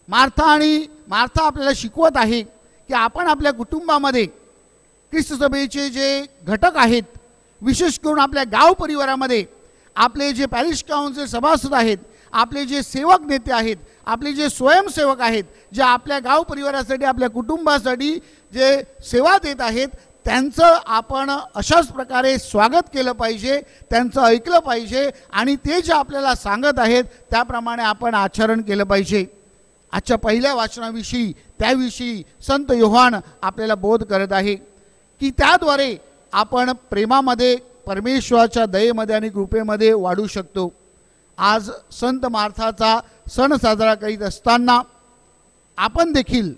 मार्था आपल्याला शिकवत आहे की आपण आपल्या कुटुंबामध्ये ख्रिस्त सभेचे जे घटक आहेत, विशेष करून आपल्या गाव परिवारामध्ये आपले जे पॅरिश काउन्सिल सभासद आहेत, आपले जे सेवक नेते आहेत, आपले जे स्वयंसेवक आहेत, जे आपल्या गाव परिवारासाठी आपल्या कुटुंबासाठी जे सेवा देत आहेत त्यांचं आपण अशाच प्रकारे स्वागत केलं पाहिजे, त्यांचं ऐकलं पाहिजे आणि ते जे आपल्याला सांगत आहेत त्याप्रमाणे आपण आचरण केलं पाहिजे. आजच्या पहिल्या वाचनाविषयी त्याविषयी संत योहान आपल्याला बोध करत आहे की त्याद्वारे आपण प्रेमामध्ये, परमेश्वराच्या दयेमध्ये आणि कृपेमध्ये वाढू शकतो. आज संत मार्थाचा सण साजरा करीत असताना आपण देखील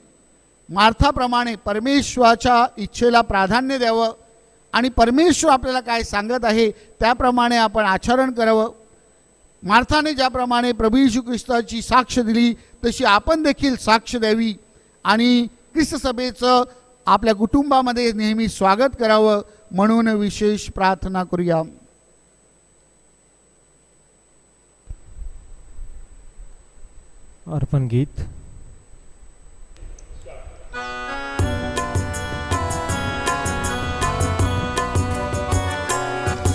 मार्थाप्रमाणे परमेश्वराच्या इच्छेला प्राधान्य द्यावं आणि परमेश्वर आपल्याला काय सांगत आहे त्याप्रमाणे आपण आचरण करावं. मार्थाने ज्याप्रमाणे प्रभू येशू ख्रिस्ताची साक्ष दिली तशी आपण देखील साक्ष द्यावी आणि ख्रिस्त सभेचं आपल्या कुटुंबामध्ये नेहमी स्वागत करावं म्हणून विशेष प्रार्थना करूया. अर्पण गीत.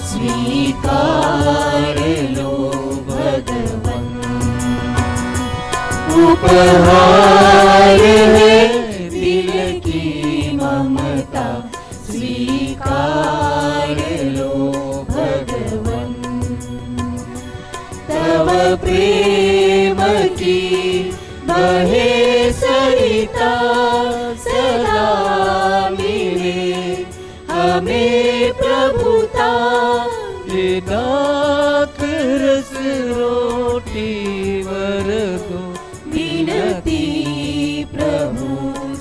स्वीकार लो भगवन, उपहार है दिल की ममता. स्वीकार लो भगवन, तव प्रेम की बहे सरिता सदा मिले हमें प्रभुता. दाख रस रोटी वर दो, विनती प्रभु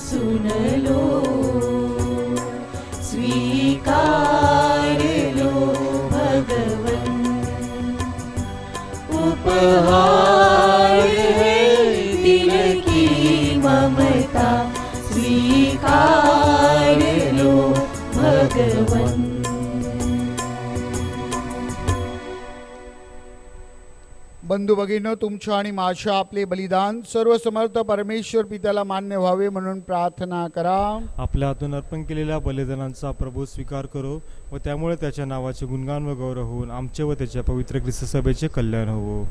सुन लो. स्वीकार लो भगवन, उपहार है दिल की ममता. स्वीकार लो भगवन. बंधू भगिनींनो, तुमच्या आणि माझ्या आपले बलिदान सर्वसमर्थ परमेश्वर पित्याला मान्य व्हावे म्हणून प्रार्थना करा. आपल्या हातून अर्पण केलेल्या बलिदानांचा प्रभू स्वीकार करो व त्यामुळे त्याच्या नावाचे गुणगान व गौरव होऊन आमचे व त्याच्या पवित्र ख्रिस्त सभेचे कल्याण होवो.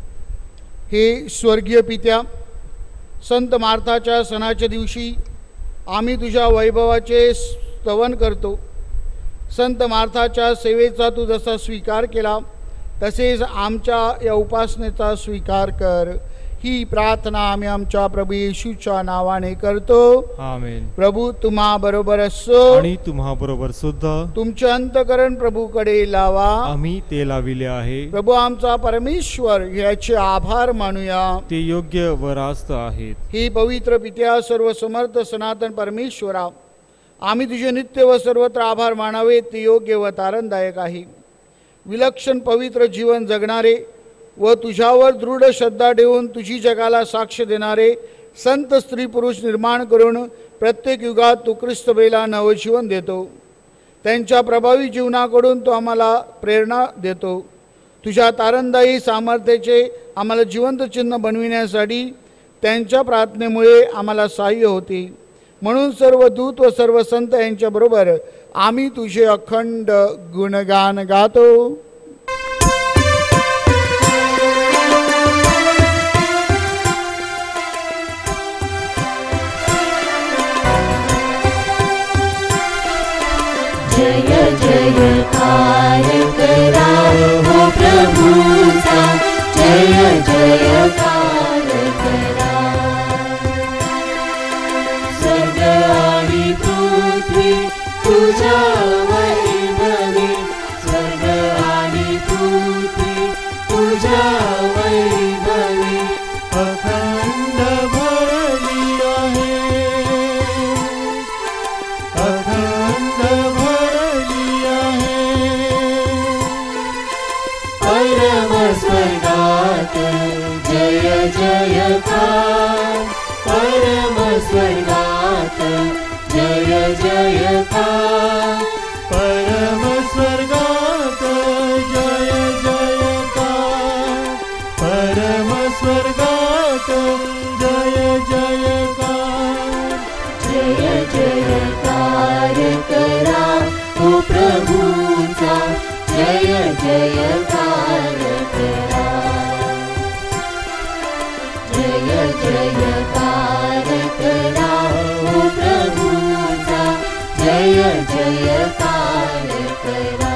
हे स्वर्गीय पित्या, संत मार्थाच्या सणाच्या दिवशी आम्ही तुझ्या वैभवाचे स्तवन करतो. संत मार्थाच्या सेवेचा तू जसा स्वीकार केला तसेच आमच्या या उपासनेचा स्वीकार कर. ही प्रार्थना आम्ही आमच्या प्रभू येशूच्या नावाने करतो. आमेन. प्रभू तुम्हा बरोबर असो आणि तुम्हा बरोबर सुद्धा. तुमचे अंतकरण प्रभूकडे लावा. आम्ही ते लाविले आहे. प्रभू आमचा परमेश्वर याचे आभार मानूया. ते योग्य व रास्त आहेत. ही पवित्र पित्या सर्व समर्थ सनातन परमेश्वरा, आम्ही तुझे नित्य व सर्वत्र आभार मानावे. ते योग्य व तारणदायक आहे. विलक्षण पवित्र जीवन जगणारे व तुझ्यावर दृढ श्रद्धा ठेवून तुझी जगाला साक्ष देणारे संत स्त्री पुरुष निर्माण करून प्रत्येक युगात तू ख्रिस्तबेला नवजीवन देतो. त्यांच्या प्रभावी जीवनाकडून तो आम्हाला प्रेरणा देतो. तुझ्या तारणदायी सामर्थ्याचे आम्हाला जिवंत चिन्ह बनविण्यासाठी त्यांच्या प्रार्थनेमुळे आम्हाला सहाय्य होते. म्हणून सर्व दूत व सर्व संत यांच्याबरोबर आम्ही तुझे अखंड गुणगान गातो. जय जयकार करा हो प्रभूचा, जय जयकार करा. स्वर्ग आणि पृथ्वी तुझ्या वैभवी, स्वर्ग आणि पृथ्वी तुझ्या वैभवी. अखंड भरली आहे, अखंड भरली आहे. परम स्वर्गात जय जयकार, परम स्वर्गात जय जयकार. परम स्वर्गात जय जयकार, परम स्वर्गात जय जयकार. जय जयकार करा हो प्रभूचा, जय जयकार करा. जय जयकार करा हो प्रभूचा, जय जयकार करा.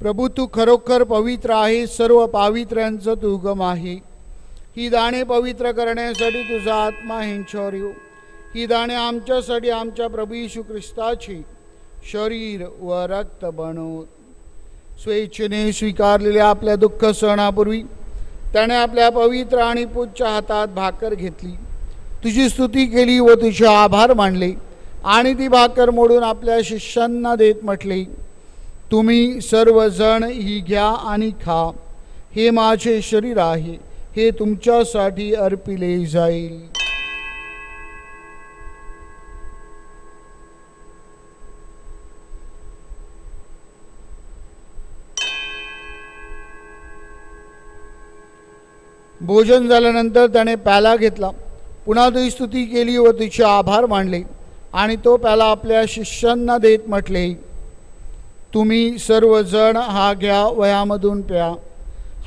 प्रभू तू खरोखर पवित्र आहे. सर्व पावित्र्यांचं तू उगम आहे. ही दाणे पवित्र करण्यासाठी तुझा आत्मा ह्यांच्यावर येऊ. ही दाणे आमच्यासाठी आमच्या प्रभू येशू ख्रिस्ताची शरीर व रक्त बनव. स्वेच्छेने स्वीकारलेल्या आपल्या दुःख सहनापूर्वी त्याने आपल्या पवित्र आणि पूज्य हातात भाकर घेतली, तुझी स्तुती केली व तुझे आभार मानले आणि ती भाकर मोडून आपल्या शिष्यांना देत म्हटले, तुम्ही सर्वजण ही घ्या आणि खा. हे माझे शरीर आहे, हे तुमच्यासाठी अर्पिले जाईल. भोजन झाल्यानंतर त्याने प्याला घेतला, पुन्हा तुझी स्तुती केली व तिचे आभार मानले आणि तो प्याला आपल्या शिष्यांना देत म्हटले, तुम्ही सर्वजण हा घ्या व यामधून प्या.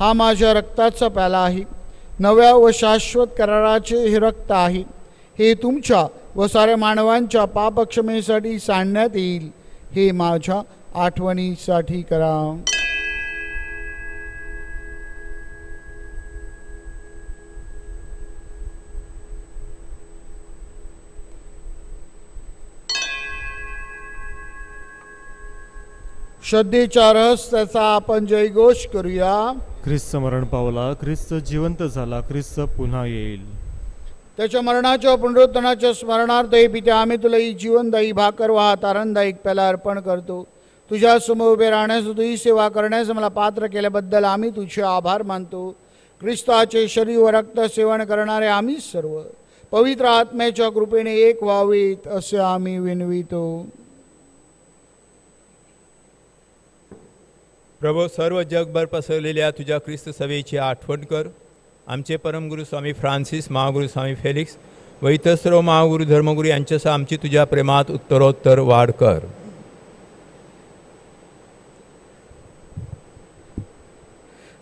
हा माझ्या रक्ताचा प्याला आहे, नव्या व शाश्वत कराराचे हे रक्त आहे. हे तुमच्या व साऱ्या मानवांच्या पापक्षमेसाठी सांडण्यात येईल. हे माझ्या आठवणीसाठी करा. श्रद्धेच्या रहस्याचा आपण जयघोष करूया. ख्रिस्त मरण पावला, ख्रिस्त जिवंत झाला, ख्रिस्त पुन्हा येईल. त्याच्या मरणाच्या पुनरुत्थानाच्या स्मरणार्थ हे पित्या, आम्ही तुला ही जीवनदायी भाकर व हा तारणदायी प्याला अर्पण करतो. तुझ्या समोर उभे राहण्यास, तुझी सेवा करण्यास मला पात्र केल्याबद्दल आम्ही तुझे आभार मानतो. ख्रिस्ताचे शरीर व रक्त सेवन करणारे आम्ही सर्व पवित्र आत्म्याच्या कृपेने एक व्हावेत असे आम्ही विनवितो. प्रभू, सर्व जगभर पसरलेल्या तुझ्या ख्रिस्त सभेची आठवण कर. आमचे परमगुरू स्वामी फ्रान्सिस, महागुरू स्वामी फेलिक्स व इतर सर्व महागुरू धर्मगुरू यांच्यासह आमची तुझ्या प्रेमात उत्तरोत्तर वाढ कर.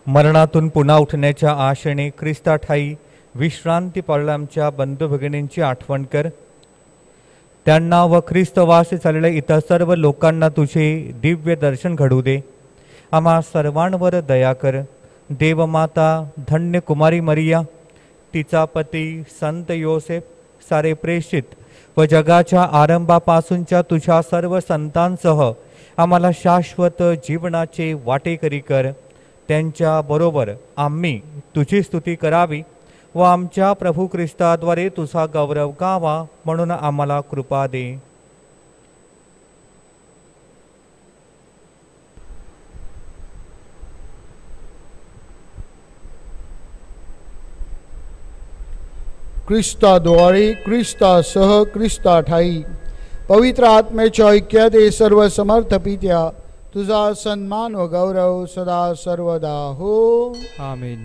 मरणातून पुन्हा उठण्याच्या आशेने ख्रिस्ताठायी विश्रांती पाळल्या आमच्या बंधू भगिनींची आठवण कर. त्यांना व ख्रिस्तवासी चाललेल्या इतर सर्व लोकांना तुझे दिव्य दर्शन घडू दे आम्हा सर्वांवर दया कर. देवमाता धन्य कुमारी मरिया, तिचा पती संत योसेफ, सारे प्रेषित व जगाच्या आरंभापासूनच्या तुझ्या सर्व संतांसह आम्हाला शाश्वत जीवनाचे वाटेकरी कर. त्यांच्या बरोबर आम्ही तुझी स्तुती करावी व आमच्या प्रभू ख्रिस्ताद्वारे तुझा गौरव गावा म्हणून आम्हाला कृपा दे. ख्रिस्ताद्वारे, ख्रिस्तासह, ख्रिस्ता ठाई पवित्र आत्म्याच्या ऐक्यात हे सर्व समर्थ पित्या, तुझा सन्मान व गौरव सदा सर्वदा हो. आमेन.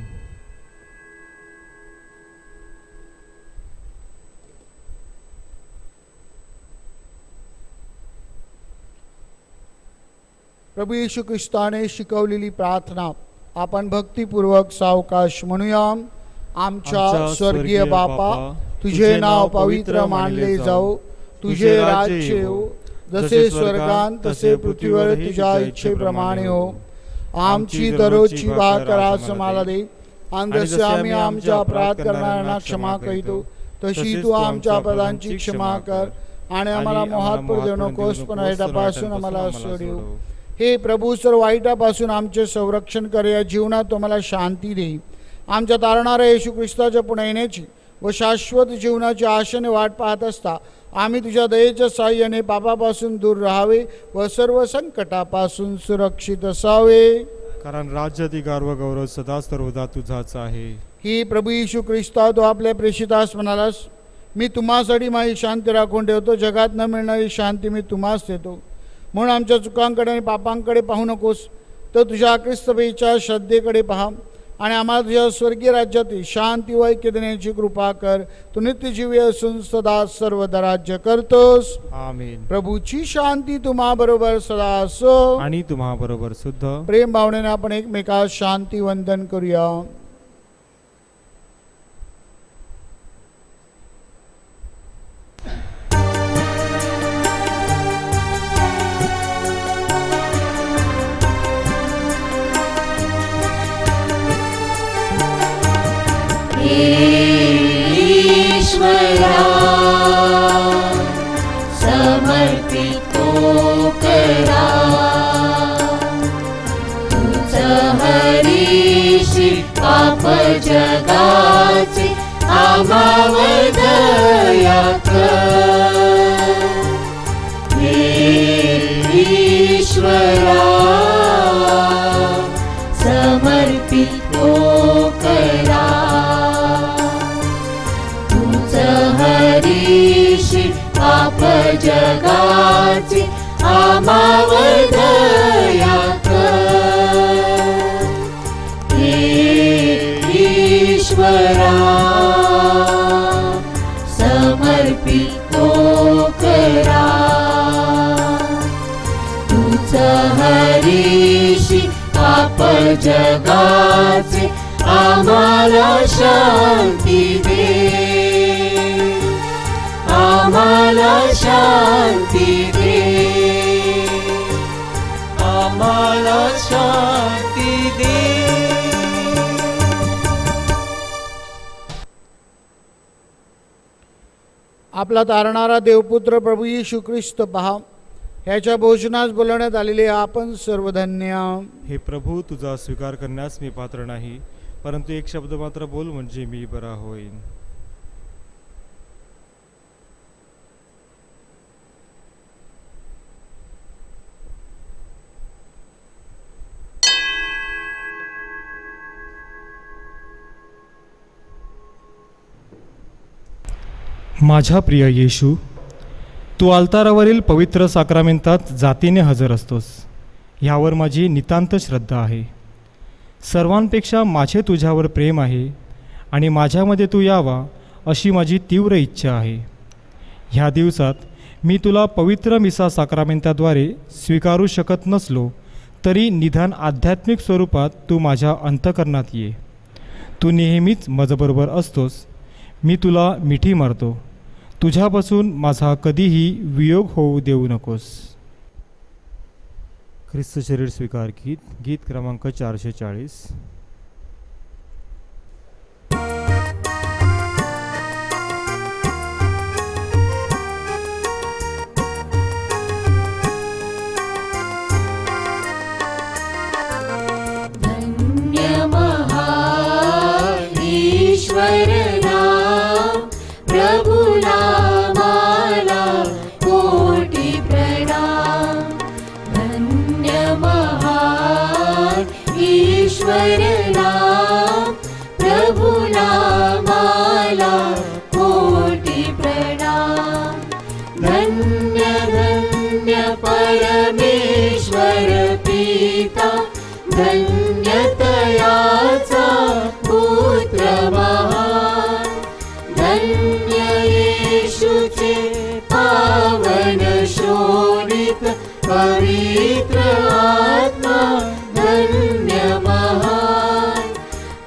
प्रभू येशू ख्रिस्ताने शिकवलेली प्रार्थना आपण भक्तिपूर्वक सावकाश म्हणूया. आमच्या स्वर्गीय बापा, तुझे नाव पवित्र मानले जाओ, तुझे राज्य येऊ, जसे स्वर्गात तसे पृथ्वीवर तुझ्या इच्छेप्रमाणे हो. आमची दररोजची भाकर आज आम्हाला दे, आणि जसे आम्ही आमच्या अपराध करणाऱ्यांना क्षमा करीतो तशी तू आमच्या अपराधांची क्षमा कर, आणि आम्हाला मोहात पडू देऊ नकोस, पण वाईटापासून आम्हाला सोडव. हे प्रभू, सर्व वाईटापासून आमचे संरक्षण कर, या जीवनात तुम्हाला शांती दे. आमच्या तारणाऱ्या येशू ख्रिस्ताच्या पुन्हा येण्याची व शाश्वत जीवनाची आशेने वाट पाहत असता आम्ही तुझ्या दयेच्या साह्याने पापापासून दूर राहावे व सर्व संकटापासून सुरक्षित असावे. कारण राज्य, अधिकार व गौरव सदा सर्वदा तुझाच आहे. ही प्रभू येशू ख्रिस्ता, तो आपल्या प्रेषितास म्हणालास, मी तुम्हासाठी माझी शांती राखून ठेवतो, जगात न मिळणारी शांती मी तुम्हास देतो. म्हणून आमच्या चुकांकडे आणि पापांकडे पाहू नकोस, तर तुझ्या ख्रिस्तपेच्या श्रद्धेकडे पहा, आणि आम्हाला तुझ्या स्वर्गीय राज्यातील शांती व ऐक्य देण्याची कृपा कर. तू नित्यजीवी असून सदा सर्वदा राज्य करतोस. आमेन. प्रभूची शांती तुम्हा बरोबर सदा असो, आणि तुम्हा बरोबर सुद्धा. प्रेम भावनेने आपण एकमेकास शांती वंदन करूया. ईश्वरा समर्पितो करा, तुझं हरीशी पाप जगाचे आम्हावर दया कर. ईश्वरा समर्पितो करा, हरीशी पाप जगाचे आम्हावर दया कर. ईश्वरा समर्पितो करा, तुझं हरीशी पाप जगाचे आम्हाला शांती दे, आम्हाला शांती दे, आम्हाला शांती दे. आपला तारणारा देवपुत्र प्रभू येशू ख्रिस्त पहा, ह्याच्या भोजनास बोलवण्यात आलेले आपण सर्वधन्य. हे प्रभू, तुझा स्वीकार करण्यास मी पात्र नाही, परंतु एक शब्द मात्र बोल, म्हणजे मी बरा होईन. माझ्या प्रिय येशू, तू अल्तारावरील पवित्र साक्रामेंतात जातीने हजर असतोस, ह्यावर माझी नितांत श्रद्धा आहे. सर्वांपेक्षा माझे तुझ्यावर प्रेम आहे आणि माझ्यामध्ये तू यावा अशी माझी तीव्र इच्छा आहे. ह्या दिवसात मी तुला पवित्र मिसा साक्रामेंताद्वारे स्वीकारू शकत नसलो तरी निदान आध्यात्मिक स्वरूपात तू माझ्या अंतःकरणात ये. तू नेहमीच माझ्याबरोबर असतोस. मी तुला मिठी मारतो. तुझ्यापासून माझा कधीही वियोग होऊ देऊ नकोस. ख्रिस्त शरीर स्वीकार गीत क्रमांक 440. धन्यतयाचा पुत्र महान, धन्य येशूचे पावन शोणित पवित्र आत्मा, धन्य महान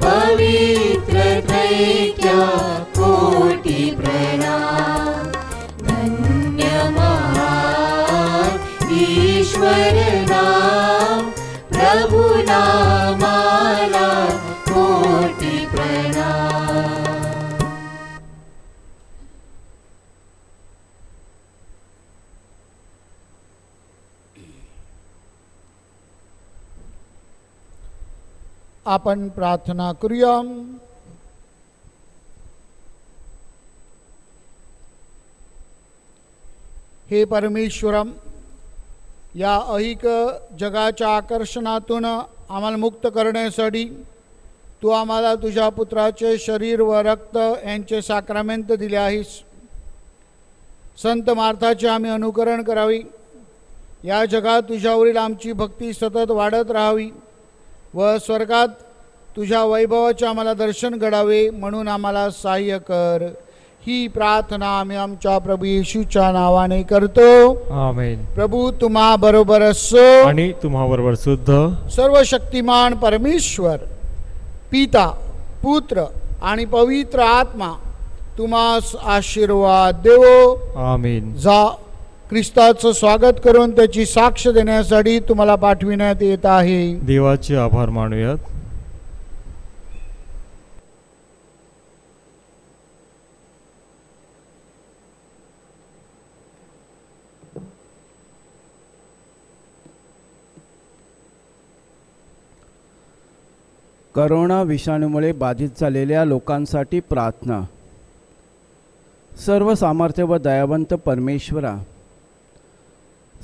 पवित्र त्रैक्या कोटी प्रणाम, धन्य महान ईश्वर नाम, प्रभु नामाला कोटी प्रणाम. आपण प्रार्थना करूया. हे परमेश्वरम, या ऐहिक जगाच्या आकर्षणातून आम्हाला मुक्त करण्यासाठी तू आम्हाला तुझ्या पुत्राचे शरीर व रक्त यांचे साक्रामेंट दिले आहेस. संत मार्थाचे आम्ही अनुकरण करावे, या जगात तुझ्यावरील आमची भक्ती सतत वाढत राहावी व स्वर्गात तुझ्या वैभवाचे आम्हाला दर्शन घडावे म्हणून आम्हाला सहाय्य कर. ही प्रार्थना आम्ही आमच्या प्रभू येशूच्या नावाने करतो. आमेन. प्रभू तुम्हा बरोबर असो आणि तुम्हा बरोबर सुद्धा. सर्व शक्तिमान परमेश्वर पिता, पुत्र आणि पवित्र आत्मा तुम्हास आशीर्वाद देवो. आमेन. जा, ख्रिस्ताचं स्वागत करून त्याची साक्ष देण्यासाठी तुम्हाला पाठविण्यात येत आहे. देवाचे आभार मानूयात. करोना विषाणूमुळे बाधित झालेल्या लोकांसाठी प्रार्थना. सर्व सामर्थ्य व दयावंत परमेश्वरा,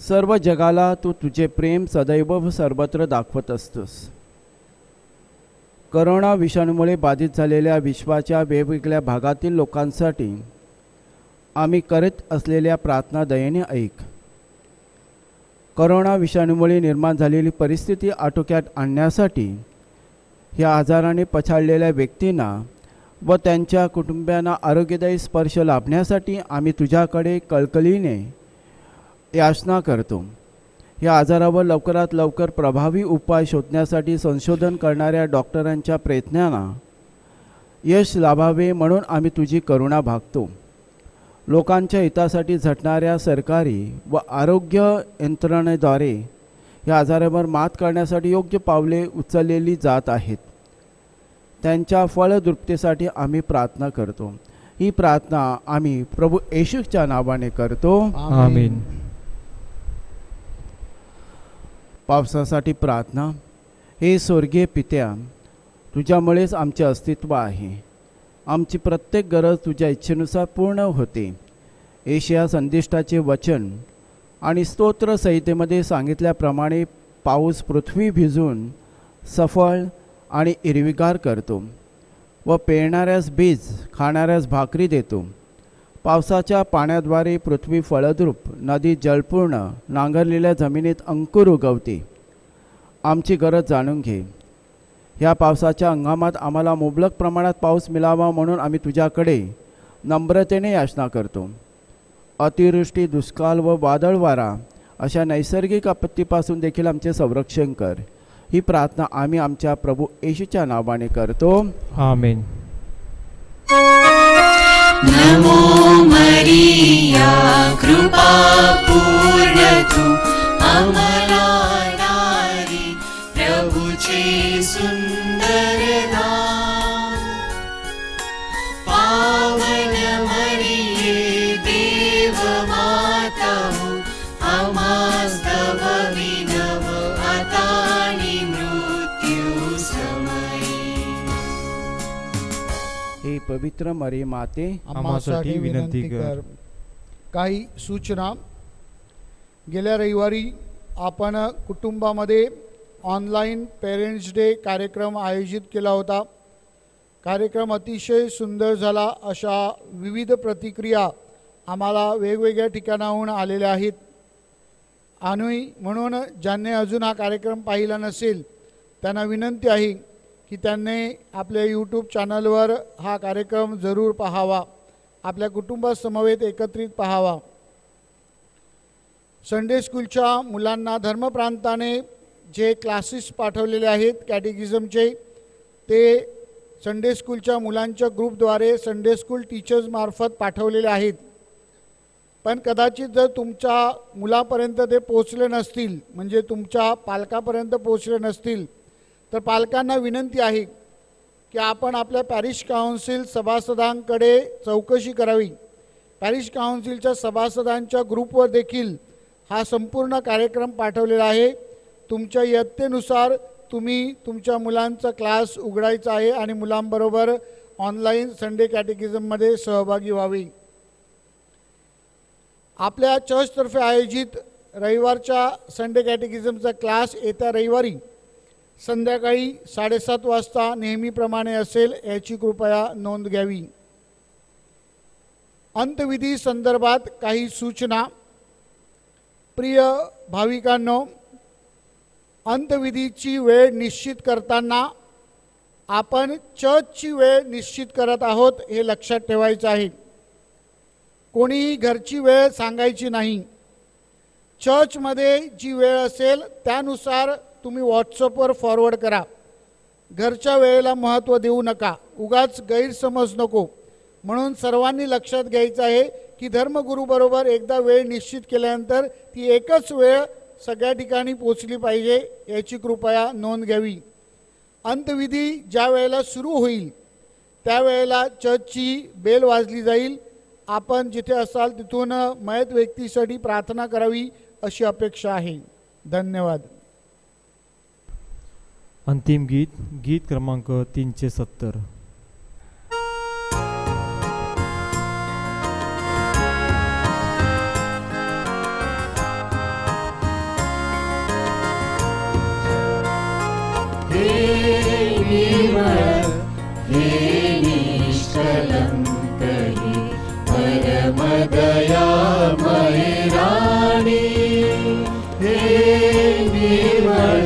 सर्व जगाला तू तुझे प्रेम सदैव व सर्वत्र दाखवत असतोस. करोना विषाणूमुळे बाधित झालेल्या विश्वाच्या वेगवेगळ्या भागातील लोकांसाठी आम्ही करत असलेल्या प्रार्थना दयेने ऐक. करोना विषाणूमुळे निर्माण झालेली परिस्थिती आटोक्यात आणण्यासाठी या आजाराने पछाडलेल्या व्यक्तींना व त्यांच्या कुटुंबियांना आरोग्यदायी स्पर्श लाभण्यासाठी आम्ही तुझ्याकडे कळकळीने याचना करतो. या आजारावर लवकरात लवकर प्रभावी उपाय शोधण्यासाठी संशोधन करणाऱ्या डॉक्टरांच्या प्रयत्नांना यश लाभावे म्हणून आम्ही तुझी करुणा भागतो. लोकांच्या हितासाठी झटणाऱ्या सरकारी व आरोग्य यंत्रणेद्वारे या आजारावर मात करण्यासाठी योग्य पावले उचललेली जात आहेत. त्यांच्या फलद्रुपतेसाठी आम्ही प्रार्थना करतो. ही प्रार्थना आम्ही प्रभू येशूच्या नावाने करतो. आमीन. पावसासाठी प्रार्थना. हे स्वर्गीय पित्या, तुझ्यामुळेच आमचे अस्तित्व आहे. आमची प्रत्येक गरज तुझ्या इच्छेनुसार पूर्ण होते. एशिया संदेष्टाचे वचन आणि स्तोत्र संहितेमध्ये सांगितल्याप्रमाणे पाऊस पृथ्वी भिजून सफळ आणि हिरवीगार करतो व पेरणाऱ्यास बीज, खाणाऱ्यास भाकरी देतो. पावसाच्या पाण्याद्वारे पृथ्वी फळद्रूप, नदी जलपूर्ण, नांगरलेल्या जमिनीत अंकुर उगवते. आमची गरज जाणून घे. ह्या पावसाच्या हंगामात आम्हाला मुबलक प्रमाणात पाऊस मिळावा म्हणून आम्ही तुझ्याकडे नम्रतेने याचना करतो. अतिवृष्टी, दुष्काळ व वादळ वारा अशा नैसर्गिक आपत्तीपासून देखील आमचे संरक्षण कर. ही प्रार्थना आम्ही आमच्या प्रभू येशूच्या नावाने करतो. आमेन. नमो मरिया, कृपा पूर्ण तू आम्हाला हे पवित्र मरी माते आम्हासाठी विनंती कर. काही सूचना. गेल्या रविवारी आपण कुटुंबामध्ये ऑनलाईन पेरेंट्स डे कार्यक्रम आयोजित केला होता. कार्यक्रम अतिशय सुंदर झाला. अशा विविध प्रतिक्रिया आम्हाला वेगवेगळ्या ठिकाणाहून आलेल्या आहेत. आणि म्हणून ज्यांनी अजून हा कार्यक्रम पाहिला नसेल त्यांना विनंती आहे की त्यांनी आपल्या यूट्यूब चॅनलवर हा कार्यक्रम जरूर पाहावा, आपल्या कुटुंबासमवेत एकत्रित पाहावा. संडे स्कूलच्या मुलांना धर्मप्रांताने जे क्लासेस पाठवलेले आहेत कॅटेकिझमचे, ते संडे स्कूलच्या मुलांच्या ग्रुपद्वारे संडे स्कूल टीचर्समार्फत पाठवलेले आहेत. पण कदाचित जर तुमच्या मुलापर्यंत ते पोचले नसतील, म्हणजे तुमच्या पालकापर्यंत पोचले नसतील, तर पालकांना विनंती आहे की आपण आपल्या पॅरिश काउन्सिल सभासदांकडे चौकशी करावी. पॅरिश काउन्सिलच्या सभासदांच्या ग्रुपवर देखील हा संपूर्ण कार्यक्रम पाठवलेला आहे. तुमच्या इयत्तेनुसार तुम्ही तुमच्या मुलांचा क्लास उघडायचा आहे आणि मुलांबरोबर ऑनलाईन संडे कॅटेकिझममध्ये सहभागी व्हावे. आपल्या चर्चतर्फे आयोजित रविवारच्या संडे कॅटेकिझमचा क्लास येत्या रविवारी संध्याकाळी 7:30 वाजता नेहमीप्रमाणे असेल, याची कृपया नोंद घ्यावी. अंतविधी संदर्भात काही सूचना. प्रिय भाविकांनो, अंतविधीची वेळ निश्चित करताना आपण चर्चची वेळ निश्चित करत आहोत हे लक्षात ठेवायचं आहे. कोणीही घरची वेळ सांगायची नाही. चर्चमध्ये जी वेळ असेल त्यानुसार तुम्ही व्हॉट्सअपवर फॉरवर्ड करा. घरच्या वेळेला महत्त्व देऊ नका, उगाच गैरसमज नको. म्हणून सर्वांनी लक्षात घ्यायचं आहे की धर्मगुरूबरोबर एकदा वेळ निश्चित केल्यानंतर ती एकच वेळ सगळ्या ठिकाणी पोचली पाहिजे, याची कृपया नोंद घ्यावी. अंतविधी ज्या वेळेला सुरू होईल त्यावेळेला चर्चची बेल वाजली जाईल. आपण जिथे असाल तिथून मयत व्यक्तीसाठी प्रार्थना करावी अशी अपेक्षा आहे. धन्यवाद. अंतिम गीत, गीत क्रमांक 370. परमदयामय राणी, हे निर्मळ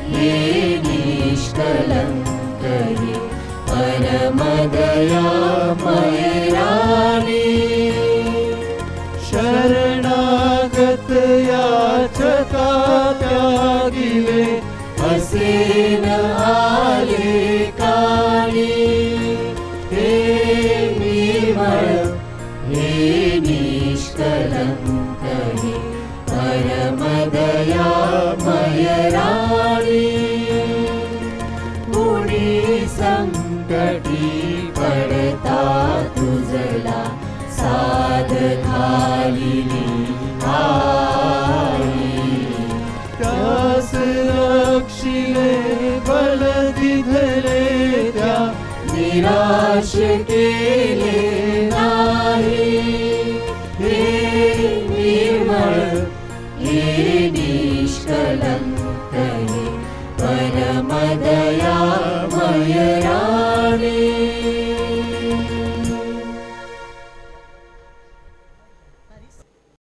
हे निष्कलंक हे परमदयामय राणी. शरणागत याचका त्यागिले असेन आले काळी, हे निर्मळ हे निष्कलंक हे परमदयामय राणी. गुणी संकटी पडता तुझला साध घालिली आई. त्यास रक्षिले बल दिधले त्या निराश के